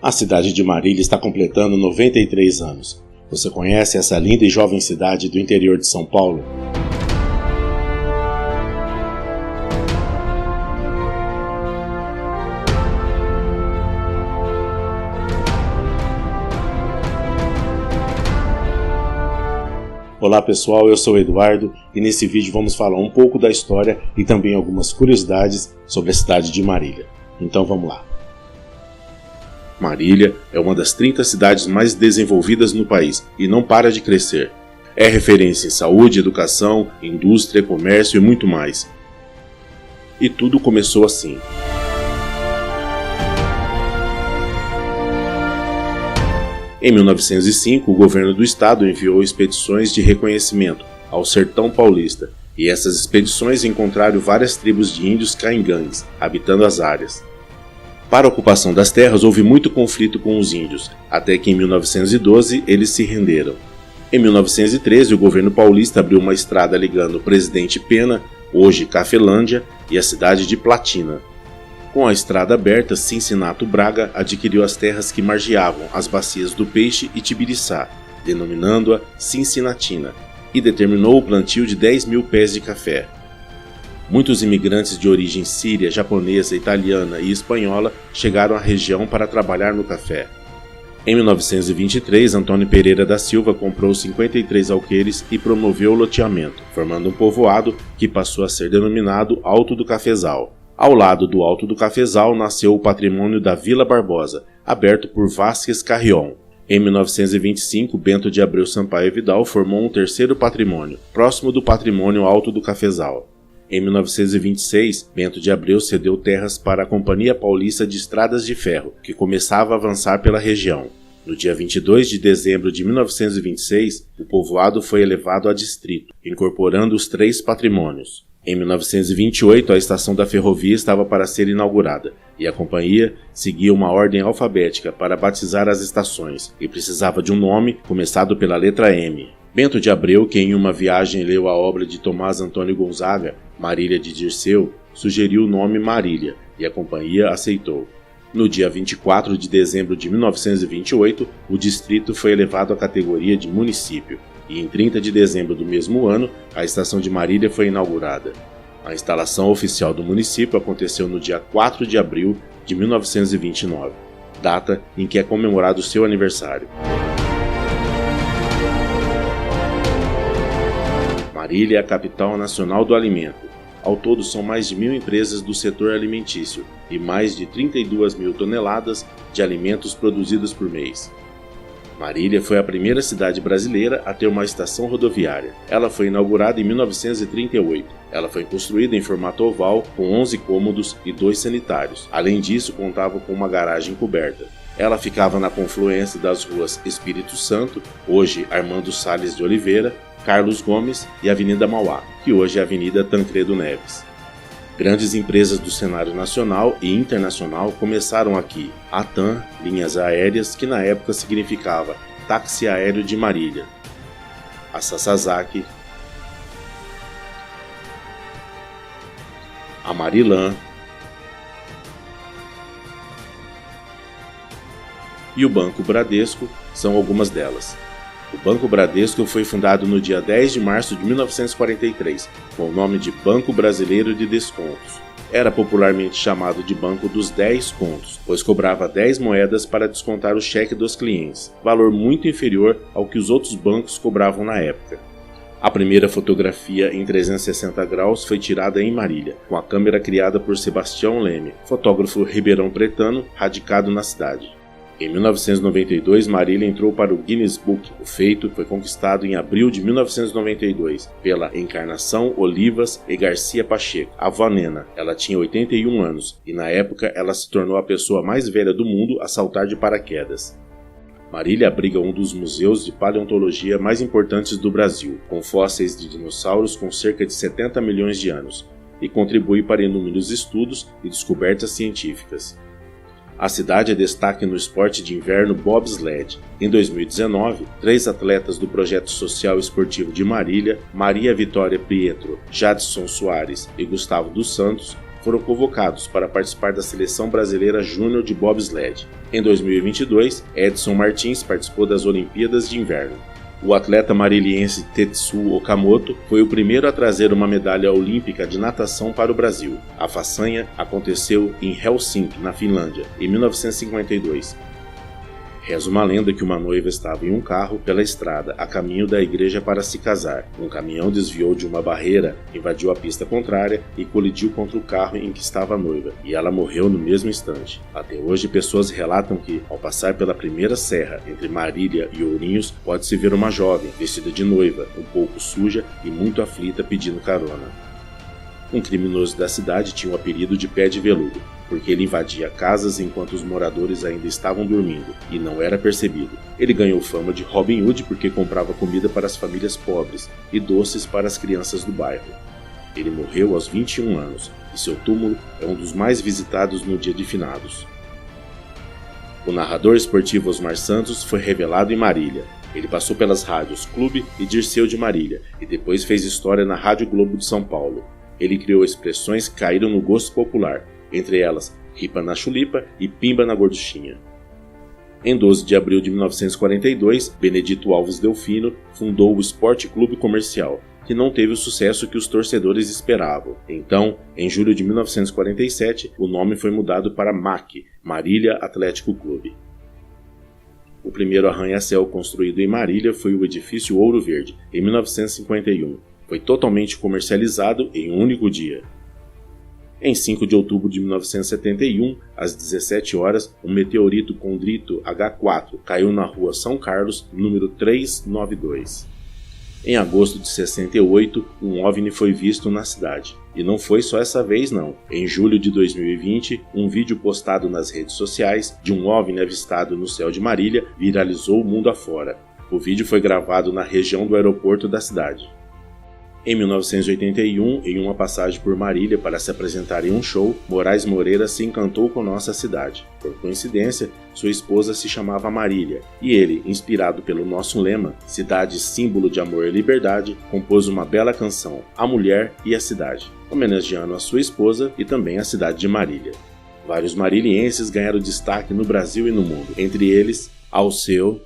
A cidade de Marília está completando 93 anos. Você conhece essa linda e jovem cidade do interior de São Paulo? Olá pessoal, eu sou o Eduardo e nesse vídeo vamos falar um pouco da história e também algumas curiosidades sobre a cidade de Marília. Então vamos lá. Marília é uma das 30 cidades mais desenvolvidas no país e não para de crescer. É referência em saúde, educação, indústria, comércio e muito mais. E tudo começou assim. Em 1905, o governo do estado enviou expedições de reconhecimento ao sertão paulista, e essas expedições encontraram várias tribos de índios caingangues habitando as áreas. Para a ocupação das terras houve muito conflito com os índios, até que em 1912 eles se renderam. Em 1913, o governo paulista abriu uma estrada ligando Presidente Pena, hoje Cafelândia, e a cidade de Platina. Com a estrada aberta, Cincinato Braga adquiriu as terras que margeavam as bacias do Peixe e Tibiriçá, denominando-a Cincinatina, e determinou o plantio de 10 mil pés de café. Muitos imigrantes de origem síria, japonesa, italiana e espanhola chegaram à região para trabalhar no café. Em 1923, Antônio Pereira da Silva comprou 53 alqueires e promoveu o loteamento, formando um povoado que passou a ser denominado Alto do Cafezal. Ao lado do Alto do Cafezal nasceu o patrimônio da Vila Barbosa, aberto por Vázquez Carrión. Em 1925, Bento de Abreu Sampaio Vidal formou um terceiro patrimônio, próximo do patrimônio Alto do Cafezal. Em 1926, Bento de Abreu cedeu terras para a Companhia Paulista de Estradas de Ferro, que começava a avançar pela região. No dia 22 de dezembro de 1926, o povoado foi elevado a distrito, incorporando os 3 patrimônios. Em 1928, a estação da ferrovia estava para ser inaugurada, e a companhia seguia uma ordem alfabética para batizar as estações, e precisava de um nome começado pela letra M. Bento de Abreu, que em uma viagem leu a obra de Tomás Antônio Gonzaga, Marília de Dirceu, sugeriu o nome Marília, e a companhia aceitou. No dia 24 de dezembro de 1928, o distrito foi elevado à categoria de município, e em 30 de dezembro do mesmo ano, a estação de Marília foi inaugurada. A instalação oficial do município aconteceu no dia 4 de abril de 1929, data em que é comemorado seu aniversário. Marília é a capital nacional do alimento. Ao todo são mais de 1.000 empresas do setor alimentício e mais de 32 mil toneladas de alimentos produzidos por mês. Marília foi a primeira cidade brasileira a ter uma estação rodoviária. Ela foi inaugurada em 1938. Ela foi construída em formato oval, com 11 cômodos e 2 sanitários. Além disso, contava com uma garagem coberta. Ela ficava na confluência das ruas Espírito Santo, hoje Armando Salles de Oliveira, Carlos Gomes e Avenida Mauá, que hoje é a Avenida Tancredo Neves. Grandes empresas do cenário nacional e internacional começaram aqui. A TAM, Linhas Aéreas, que na época significava Táxi Aéreo de Marília. A Sasazaki, a Marilã e o Banco Bradesco são algumas delas. O Banco Bradesco foi fundado no dia 10 de março de 1943, com o nome de Banco Brasileiro de Descontos. Era popularmente chamado de Banco dos 10 Contos, pois cobrava 10 moedas para descontar o cheque dos clientes, valor muito inferior ao que os outros bancos cobravam na época. A primeira fotografia em 360 graus foi tirada em Marília, com a câmera criada por Sebastião Leme, fotógrafo ribeirão-pretano radicado na cidade. Em 1992, Marília entrou para o Guinness Book. O feito foi conquistado em abril de 1992 pela Encarnação Olivas e Garcia Pacheco, a avó Nena. Ela tinha 81 anos e na época ela se tornou a pessoa mais velha do mundo a saltar de paraquedas. Marília abriga um dos museus de paleontologia mais importantes do Brasil, com fósseis de dinossauros com cerca de 70 milhões de anos, e contribui para inúmeros estudos e descobertas científicas. A cidade é destaque no esporte de inverno bobsled. Em 2019, 3 atletas do Projeto Social Esportivo de Marília, Maria Vitória Pietro, Jadson Soares e Gustavo dos Santos, foram convocados para participar da Seleção Brasileira Júnior de Bobsled. Em 2022, Edson Martins participou das Olimpíadas de Inverno. O atleta mariliense Tetsuo Okamoto foi o primeiro a trazer uma medalha olímpica de natação para o Brasil. A façanha aconteceu em Helsinki, na Finlândia, em 1952. Reza uma lenda que uma noiva estava em um carro pela estrada a caminho da igreja para se casar. Um caminhão desviou de uma barreira, invadiu a pista contrária e colidiu contra o carro em que estava a noiva, e ela morreu no mesmo instante. Até hoje, pessoas relatam que, ao passar pela primeira serra entre Marília e Ourinhos, pode-se ver uma jovem, vestida de noiva, um pouco suja e muito aflita pedindo carona. Um criminoso da cidade tinha o apelido de Pé de Veludo, porque ele invadia casas enquanto os moradores ainda estavam dormindo, e não era percebido. Ele ganhou fama de Robin Hood porque comprava comida para as famílias pobres e doces para as crianças do bairro. Ele morreu aos 21 anos, e seu túmulo é um dos mais visitados no dia de finados. O narrador esportivo Osmar Santos foi revelado em Marília. Ele passou pelas rádios Clube e Dirceu de Marília, e depois fez história na Rádio Globo de São Paulo. Ele criou expressões que caíram no gosto popular, entre elas ripa na chulipa e pimba na gorduchinha. Em 12 de abril de 1942, Benedito Alves Delfino fundou o Esporte Clube Comercial, que não teve o sucesso que os torcedores esperavam. Então, em julho de 1947, o nome foi mudado para MAC, Marília Atlético Clube. O primeiro arranha-céu construído em Marília foi o edifício Ouro Verde, em 1951. Foi totalmente comercializado em um único dia. Em 5 de outubro de 1971, às 17 horas, um meteorito condrito H4 caiu na rua São Carlos, número 392. Em agosto de 68, um OVNI foi visto na cidade. E não foi só essa vez não. Em julho de 2020, um vídeo postado nas redes sociais de um OVNI avistado no céu de Marília viralizou o mundo afora. O vídeo foi gravado na região do aeroporto da cidade. Em 1981, em uma passagem por Marília para se apresentar em um show, Moraes Moreira se encantou com nossa cidade. Por coincidência, sua esposa se chamava Marília, e ele, inspirado pelo nosso lema, cidade símbolo de amor e liberdade, compôs uma bela canção, A Mulher e a Cidade, homenageando a sua esposa e também a cidade de Marília. Vários marilienses ganharam destaque no Brasil e no mundo, entre eles Alceu,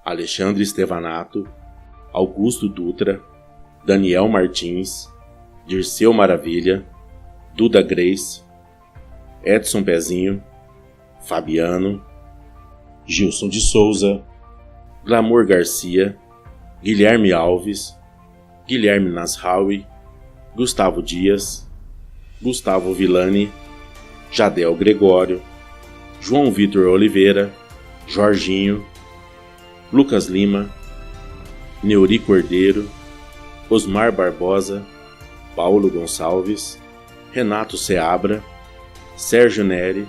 Alexandre Stevanato, Augusto Dutra, Daniel Martins, Dirceu Maravilha, Duda Grace, Edson Pezinho, Fabiano, Gilson de Souza, Glamour Garcia, Guilherme Alves, Guilherme Nasraui, Gustavo Dias, Gustavo Villani, Jadel Gregório, João Vitor Oliveira, Jorginho, Lucas Lima, Neuri Cordeiro, Osmar Barbosa, Paulo Gonçalves, Renato Seabra, Sérgio Neri,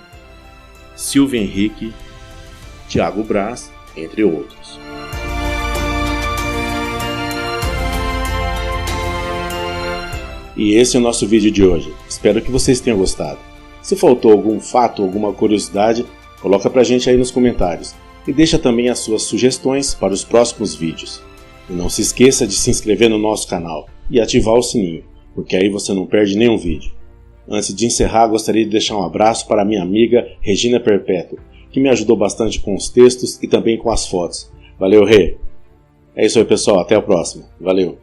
Silvio Henrique, Thiago Braz, entre outros. E esse é o nosso vídeo de hoje. Espero que vocês tenham gostado. Se faltou algum fato, alguma curiosidade, coloca pra gente aí nos comentários. E deixa também as suas sugestões para os próximos vídeos. E não se esqueça de se inscrever no nosso canal e ativar o sininho, porque aí você não perde nenhum vídeo. Antes de encerrar, gostaria de deixar um abraço para minha amiga Regina Perpétua, que me ajudou bastante com os textos e também com as fotos. Valeu, Rê! É isso aí, pessoal. Até a próxima. Valeu!